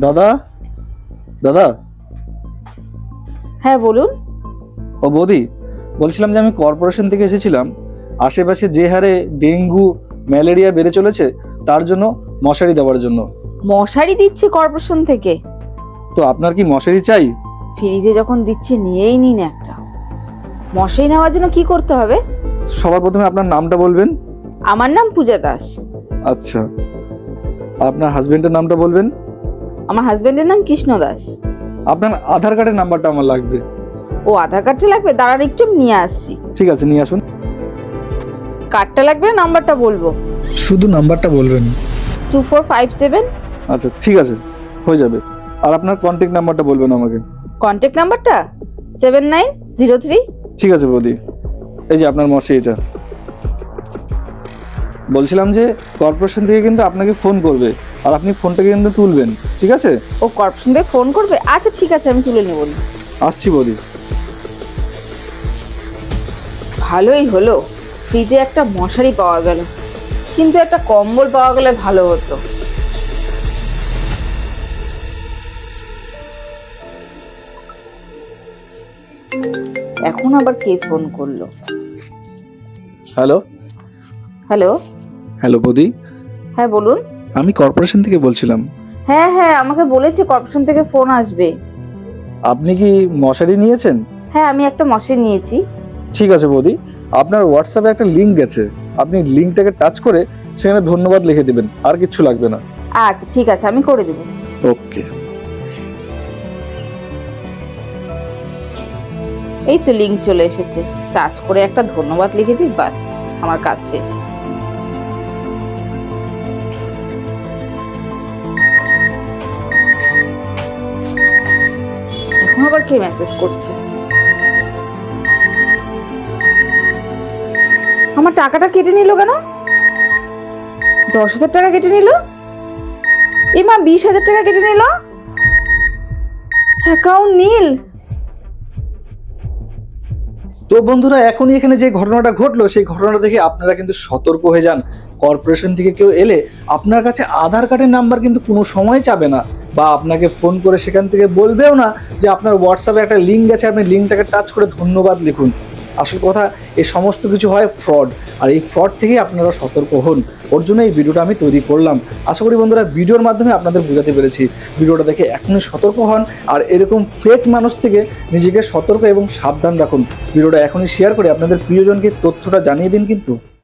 দাদা, দাদা। হ্যাঁ বলুন। ও বৌদি, বলছিলাম যে আমি কর্পোরেশন থেকে এসেছিলাম। আশেপাশে যে হারে ডেঙ্গু ম্যালেরিয়া বেড়ে চলেছে, তার জন্য মশারি দেওয়ার জন্য। মশারি দিচ্ছে কর্পোরেশন থেকে? তো আপনার কি মশারি চাই? ফ্রিতে যখন দিচ্ছে নিয়েই নিন একটা। মশারি নেওয়ার জন্য কি করতে হবে? সবার প্রথমে আপনার নামটা বলবেন। আমার নাম পূজা দাস। আচ্ছা, আপনার হাজবেন্ডের নামটা বলবেন। আমার হাজবেন্ডের নাম কৃষ্ণ দাস। আপনার আধার কার্ডের নাম্বারটা আমার লাগবে। ও আধার কার্ডটা লাগবে, দাঁড়ান একটু আমি নিয়ে আসছি। ঠিক আছে, নিয়ে আসুন। কার্ডটা লাগবে না নাম্বারটা বলবো? শুধু নাম্বারটা বলবেন। 2457। আচ্ছা ঠিক আছে, হয়ে যাবে। আর আপনার কন্ট্যাক্ট নাম্বারটা বলবেন আমাকে। কন্ট্যাক্ট নাম্বারটা 7903। ঠিক আছে বৌদি, এই যে আপনার মশারিটা। বলছিলাম যে কর্পোরেশন থেকে কিন্তু আপনাকে ফোন করবে, আর আপনি ফোনটাকে কিন্তু তুলবেন, ঠিক আছে? ও কর্পোরেশন থেকে ফোন করবে? আচ্ছা ঠিক আছে, আমি তুলে নেব। আসছি বৌদি। ভালোই হলো, ফ্রিতে একটা মশারি পাওয়া গেল, কিন্তু একটা কম্বল পাওয়া গেলে ভালো হতো। এখন আবার কে ফোন করলো? হ্যালো। হ্যালো। হ্যালো বৌদি, হ্যাঁ বলুন। আমি কর্পোরেশন থেকে বলছিলাম। হ্যাঁ হ্যাঁ, আমাকে বলেছে কর্পোরেশন থেকে ফোন আসবে। আপনি কি মশারি নিয়েছেন? হ্যাঁ, আমি একটা মশারি নিয়েছি। ঠিক আছে বৌদি, আপনার হোয়াটসঅ্যাপে একটা লিঙ্ক গেছে, আপনি লিঙ্কটাকে টাচ করে সেখানে ধন্যবাদ লিখে দিবেন, আর কিচ্ছু লাগবে না। আচ্ছা ঠিক আছে, আমি করে দেবো। ওকে। এই তো লিঙ্ক চলে এসেছে, টাচ করে একটা ধন্যবাদ লিখে দিই, বাস আমার কাজ শেষ। এখন আবার কে মেসেজ করছে? আমার টাকাটা কেটে নিল কেন? 10,000 টাকা কেটে নিল। এমা 20,000 টাকা কেটে নিল। অ্যাকাউন্ট নীল। তো বন্ধুরা, এখনই এখানে যে ঘটনাটা ঘটলো, সেই ঘটনাটা দেখে আপনারা কিন্তু সতর্ক হয়ে যান। কর্পোরেশন থেকে কেউ এলে আপনার কাছে আধার কার্ডের নাম্বার কিন্তু কোনো সময় চাবে না, বা আপনাকে ফোন করে সেখান থেকে বলবেও না যে আপনার হোয়াটসঅ্যাপে একটা লিঙ্ক আছে, আপনি লিঙ্কটাকে টাচ করে ধন্যবাদ লিখুন। আসল কথা, এই সমস্ত কিছু হয় ফ্রড, আর এই ফ্রড থেকে আপনারা সতর্ক হন। ওর জন্য এই ভিডিওটা আমি তৈরি করলাম। আশা করি বন্ধুরা ভিডিওর মাধ্যমে আপনাদের বোঝাতে পেরেছি। ভিডিওটা দেখে এখনই সতর্ক হন, আর এরকম ফেক মানুষ থেকে নিজেকে সতর্ক এবং সাবধান রাখুন। ভিডিওটা এখনই শেয়ার করে আপনাদের প্রিয়জনকে তথ্যটা জানিয়ে দিন কিন্তু।